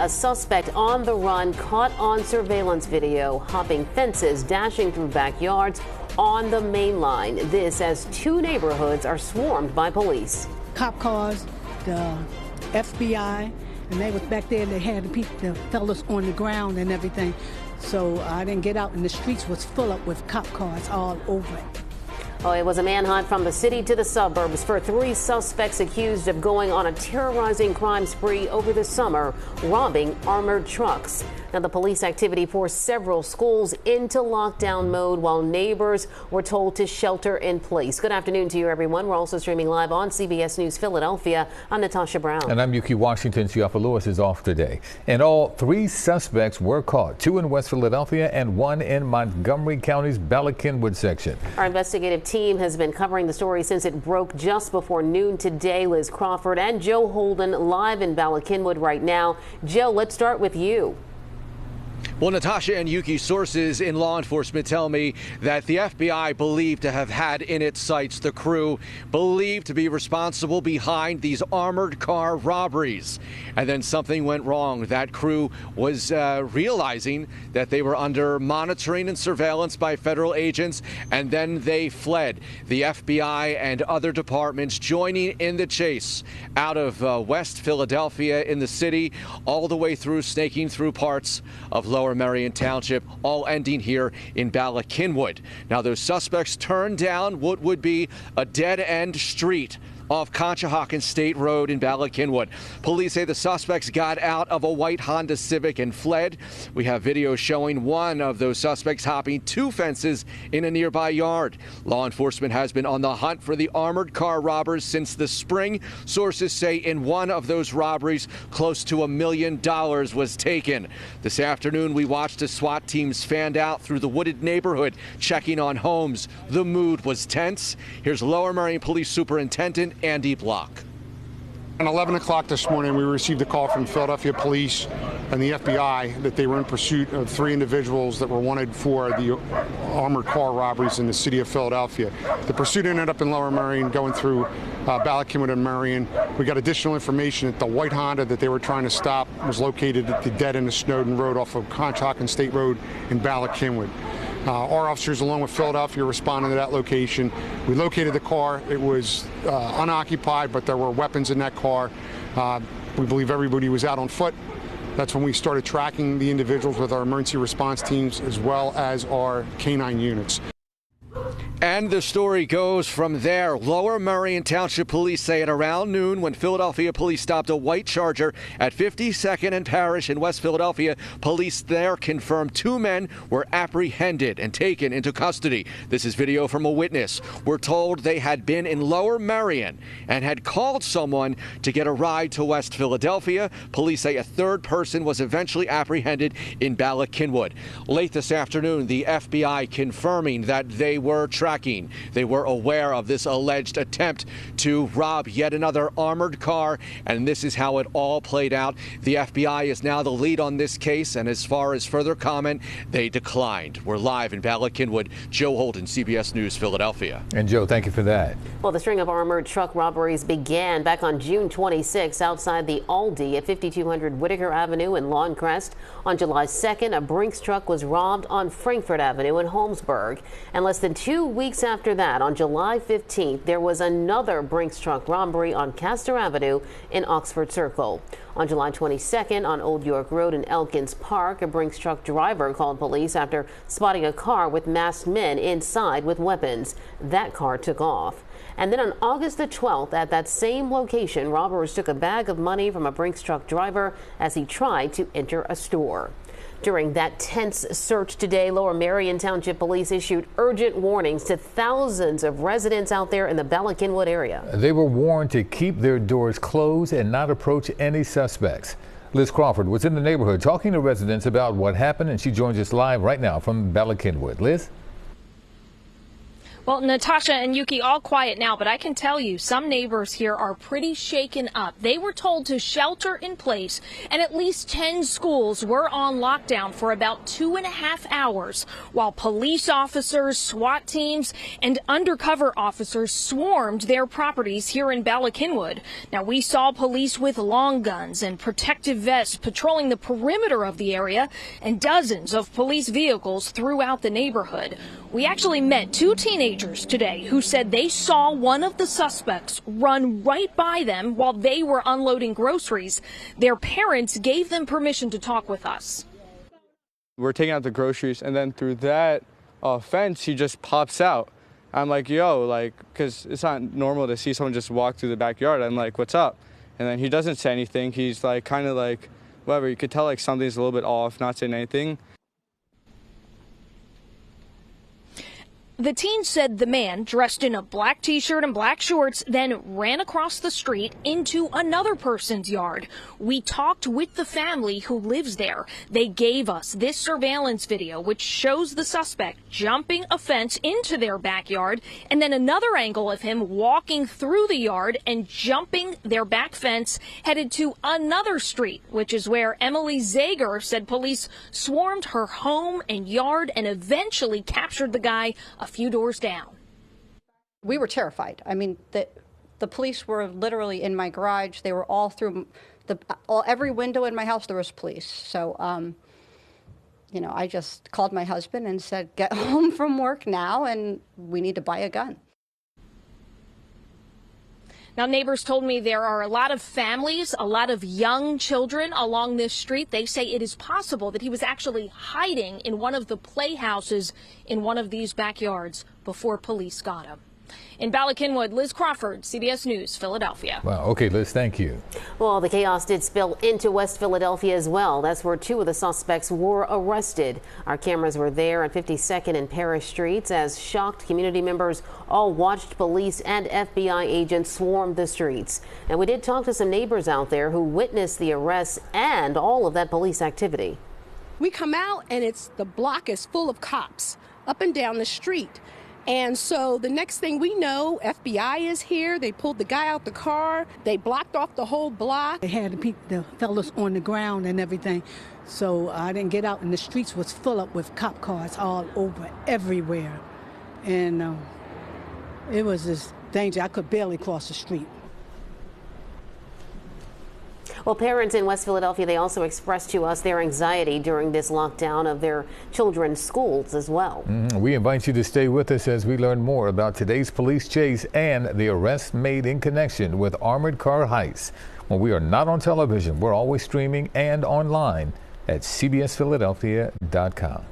a suspect on the run caught on surveillance video, hopping fences, dashing through backyards on the main line. This as two neighborhoods are swarmed by police. Cop cars, the FBI, and they was back there. They had the fellas on the ground and everything. So I didn't get out, and the streets was full up with cop cars all over it. Oh, it was a manhunt from the city to the suburbs for three suspects accused of going on a terrorizing crime spree over the summer, robbing armored trucks. Now, the police activity forced several schools into lockdown mode while neighbors were told to shelter in place. Good afternoon to you, everyone. We're also streaming live on CBS News Philadelphia. I'm Natasha Brown. And I'm Yuki Washington. Siafa Lewis is off today. And all three suspects were caught, two in West Philadelphia and one in Montgomery County's Balakinwood section. Our investigative team has been covering the story since it broke just before noon today. Liz Crawford and Joe Holden live in Balakinwood right now. Joe, let's start with you. Well, Natasha and Yuki, sources in law enforcement tell me that the FBI believed to have had in its sights the crew believed to be responsible behind these armored car robberies. And then something went wrong. That crew was realizing that they were under monitoring and surveillance by federal agents, and then they fled. The FBI and other departments joining in the chase out of West Philadelphia in the city, all the way through, snaking through parts of Lower Merion Township, all ending here in Balakinwood. Now, those suspects turned down what would be a dead-end street off Conshohocken State Road in Balakinwood. Police say the suspects got out of a white Honda Civic and fled. We have video showing one of those suspects hopping two fences in a nearby yard. Law enforcement has been on the hunt for the armored car robbers since the spring. Sources say in one of those robberies, close to $1 million was taken. This afternoon, we watched as SWAT teams fanned out through the wooded neighborhood, checking on homes. The mood was tense. Here's Lower Merion Police Superintendent Andy Block. At 11 o'clock this morning, we received a call from Philadelphia Police and the FBI that they were in pursuit of three individuals that were wanted for the armored car robberies in the city of Philadelphia. The pursuit ended up in Lower Merion, going through Balakinwood and Merion. We got additional information that the white Honda that they were trying to stop was located at the dead end of Snowden Road off of Conshohocken State Road in Balakinwood. Our officers, along with Philadelphia, responded to that location. We located the car. It was unoccupied, but there were weapons in that car. We believe everybody was out on foot. That's when we started tracking the individuals with our emergency response teams as well as our canine units. And the story goes from there. Lower Merion Township police say at around noon, when Philadelphia police stopped a white Charger at 52nd and Parish in West Philadelphia, police there confirmed two men were apprehended and taken into custody. This is video from a witness. We're told they had been in Lower Merion and had called someone to get a ride to West Philadelphia. Police say a third person was eventually apprehended in Balakinwood. Late this afternoon, the FBI confirming that they were tracking. They were aware of this alleged attempt to rob yet another armored car, and this is how it all played out. The FBI is now the lead on this case, and as far as further comment, they declined. We're live in Balakinwood. Joe Holden, CBS News, Philadelphia. And Joe, thank you for that. Well, the string of armored truck robberies began back on June 26 outside the Aldi at 5200 Whitaker Avenue in Lawncrest. On July 2nd, a Brinks truck was robbed on Frankfort Avenue in Holmesburg. And less than 2 weeks after that, on July 15th, there was another Brinks truck robbery on Castor Avenue in Oxford Circle. On July 22nd, on Old York Road in Elkins Park, a Brinks truck driver called police after spotting a car with masked men inside with weapons. That car took off. And then on August the 12th, at that same location, robbers took a bag of money from a Brinks truck driver as he tried to enter a store. During that tense search today, Lower Merion Township Police issued urgent warnings to thousands of residents out there in the Balakinwood area. They were warned to keep their doors closed and not approach any suspects. Liz Crawford was in the neighborhood talking to residents about what happened, and she joins us live right now from Balakinwood. Liz? Well, Natasha and Yuki, all quiet now, but I can tell you some neighbors here are pretty shaken up. They were told to shelter in place, and at least 10 schools were on lockdown for about 2.5 hours, while police officers, SWAT teams, and undercover officers swarmed their properties here in Balakinwood. Now, we saw police with long guns and protective vests patrolling the perimeter of the area, and dozens of police vehicles throughout the neighborhood. We actually met 2 teenagers today who said they saw one of the suspects run right by them while they were unloading groceries. Their parents gave them permission to talk with us. We're taking out the groceries, and then through that fence, he just pops out. I'm like, yo, like, because it's not normal to see someone just walk through the backyard. I'm like, what's up? And then he doesn't say anything. He's like, kind of like, whatever. You could tell like something's a little bit off, not saying anything. The teen said the man, dressed in a black T-shirt and black shorts, then ran across the street into another person's yard. We talked with the family who lives there. They gave us this surveillance video, which shows the suspect jumping a fence into their backyard, and then another angle of him walking through the yard and jumping their back fence, headed to another street, which is where Emily Zager said police swarmed her home and yard and eventually captured the guy a few doors down. We were terrified. I mean, the police were literally in my garage. They were all through every window in my house. There was police. So, you know, I just called my husband and said, "Get home from work now, and we need to buy a gun." Now, neighbors told me there are a lot of families, a lot of young children along this street. They say it is possible that he was actually hiding in one of the playhouses in one of these backyards before police got him. In Balakinwood, Liz Crawford, CBS News, Philadelphia. Wow. Okay, Liz, thank you. Well, the chaos did spill into West Philadelphia as well. That's where 2 of the suspects were arrested. Our cameras were there on 52nd and Parish Streets as shocked community members all watched police and FBI agents swarm the streets. And we did talk to some neighbors out there who witnessed the arrests and all of that police activity. We come out and the block is full of cops up and down the street. And so the next thing we know, FBI is here. They pulled the guy out the car. They blocked off the whole block. They had the fellas on the ground and everything. So I didn't get out, and the streets was full up with cop cars all over, everywhere. And it was just danger. I could barely cross the street. Well, parents in West Philadelphia, they also expressed to us their anxiety during this lockdown of their children's schools as well. We invite you to stay with us as we learn more about today's police chase and the arrests made in connection with armored car heists. When we are not on television, we're always streaming and online at cbsphiladelphia.com.